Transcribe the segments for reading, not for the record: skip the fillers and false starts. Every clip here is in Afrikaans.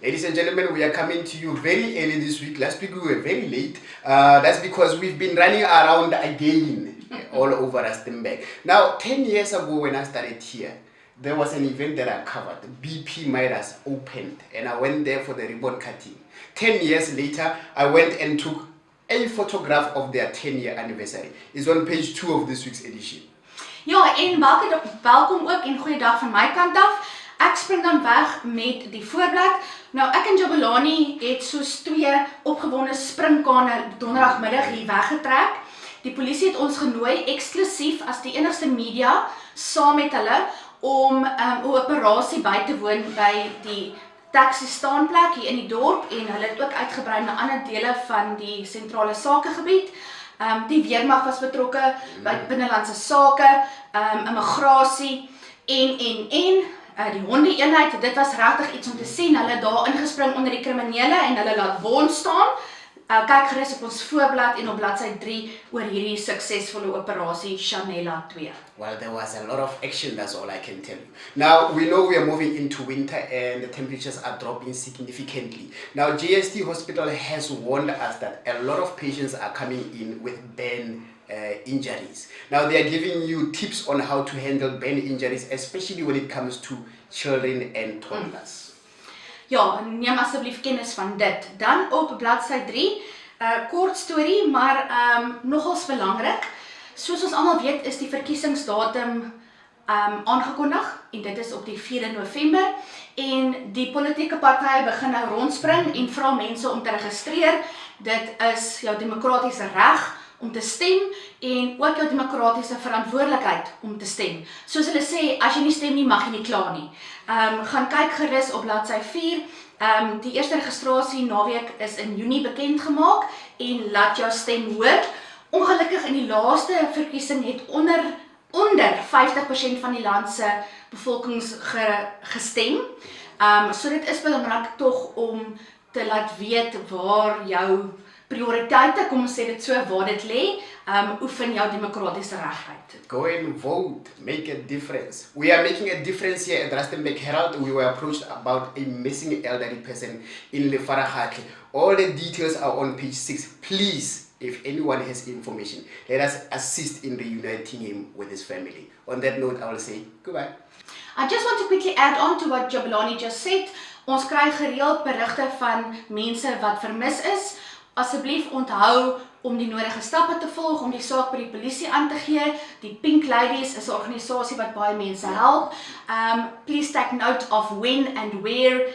Ladies and gentlemen, we are coming to you very early this week. Last week we were very late. That's because we've been running around again all over Rustenburg. Now, 10 years ago when I started here, there was an event that I covered. BP Midas opened and I went there for the ribbon cutting. 10 years later, I went and took a photograph of their 10-year anniversary. It's on page 2 of this week's edition. Ja, en welkom ook en goeiedag van my kant af. Ek spring dan weg met die voorblad. Nou, ek en Jabulani het soos 2 opgewonde springkane donderdagmiddag hier weggetrek. Die polisie het ons genooi eksklusief as die enigste media saam met hulle om 'n operasie by te woon by die taxi staanplek hier in die dorp en hulle het ook uitgebrei na ander dele van die sentrale sakegebied. Die weermag was betrokke by binnelandse sake, immigrasie en die honde-eenheid. Dit was regtig iets om te sien. Hulle het daar ingespring onder die kriminele en hulle laat bond staan. Kyk gerus op ons voorblad en op bladsy 3 oor hierdie suksesvolle operasie Chanela 2. Well, there was a lot of action, that's all I can tell you. Now, we know we are moving into winter and the temperatures are dropping significantly. Now, JST Hospital has warned us that a lot of patients are coming in with burn injuries. Now, they are giving you tips on how to handle burn injuries, especially when it comes to children and toddlers. Ja, neem asseblief kennis van dit. Dan op bladsy 3, kort storie, maar nogals belangrik. Soos ons almal weet, is die verkiesingsdatum aangekondig en dit is op die 4de November en die politieke partye begin nou rondspring en vra mense om te registreer. Dit is jou demokratiese reg om te stem en ook jou demokratiese verantwoordelikheid om te stem. Soos hulle sê, as jy nie stem nie, mag jy nie kla nie. Gaan kyk gerus op bladsy 4. Die eerste registrasie naweek is in Junie bekend gemaak en laat jou stem hoor. Ongelukkig in die laaste verkiesing het onder 50% van die land se bevolkings gestem. So dit is belangrik tog om te laat weet waar jou prioriteite, kom ons sê dit so, waar dit lê, oefen jou demokratiese regheid. Go and vote, make a difference. We are making a difference here at Rustenburg Herald. We were approached about a missing elderly person in Lefaragate. All the details are on page 6. Please, if anyone has information, let us assist in reuniting him with his family. On that note, I will say goodbye. I just want to quickly add on to what Jabulani just said. Ons kry gereeld berigte van mense wat vermis is. Asseblief onthou om die nodige stappe te volg om die saak by die polisie aan te gee. Die Pink Ladies is 'n organisasie wat baie mense help. Please take note of when and where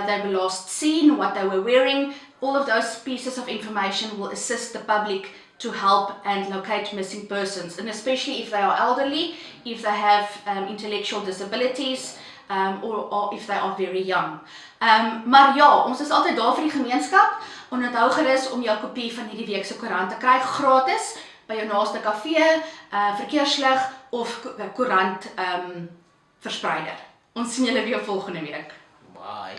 they were last seen, what they were wearing. All of those pieces of information will assist the public to help and locate missing persons, and especially if they are elderly, if they have intellectual disabilities, or if they are very young. Maar ja, ons is altyd daar vir die gemeenskap. Onthou gerus om jou kopie van hierdie week se koerant te kry gratis by jou naaste kafee, verkeerslig of koerant verspreider. Ons sien julle weer volgende week. Bye.